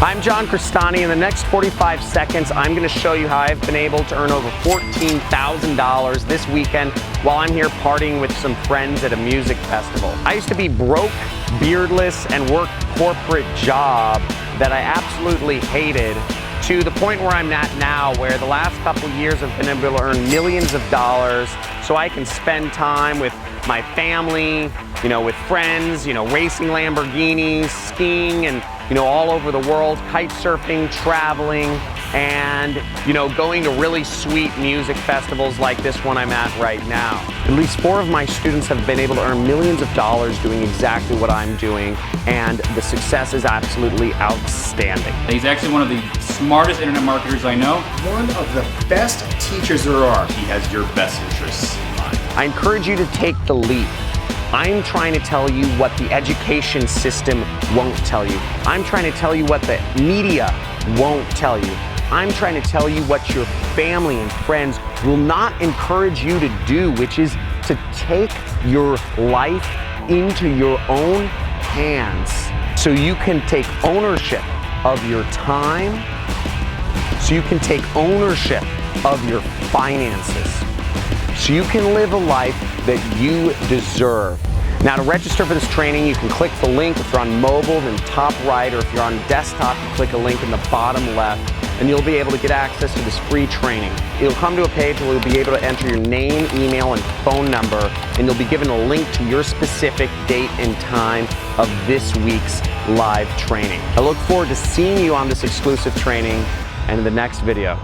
I'm John Crestani. In the next 45 seconds, I'm going to show you how I've been able to earn over $14,000 this weekend while I'm here partying with some friends at a music festival. I used to be broke, beardless, and work a corporate job that I absolutely hated, to the point where I'm at now, where the last couple of years I've been able to earn millions of dollars so I can spend time with my family, with friends, racing Lamborghinis, skiing, and all over the world, kite surfing, traveling, and going to really sweet music festivals like this one I'm at right now. At least 4 of my students have been able to earn millions of dollars doing exactly what I'm doing, and the success is absolutely outstanding. He's actually one of the smartest internet marketers I know. One of the best teachers there are. He has your best interests in mind. I encourage you to take the leap. I'm trying to tell you what the education system won't tell you. I'm trying to tell you what the media won't tell you. I'm trying to tell you what your family and friends will not encourage you to do, which is to take your life into your own hands so you can take ownership of your time, so you can take ownership of your finances, so you can live a life that you deserve. Now, to register for this training, you can click the link. If you're on mobile, then top right, or if you're on desktop, you click a link in the bottom left, and you'll be able to get access to this free training. You'll come to a page where you'll be able to enter your name, email, and phone number, and you'll be given a link to your specific date and time of this week's live training. I look forward to seeing you on this exclusive training and in the next video.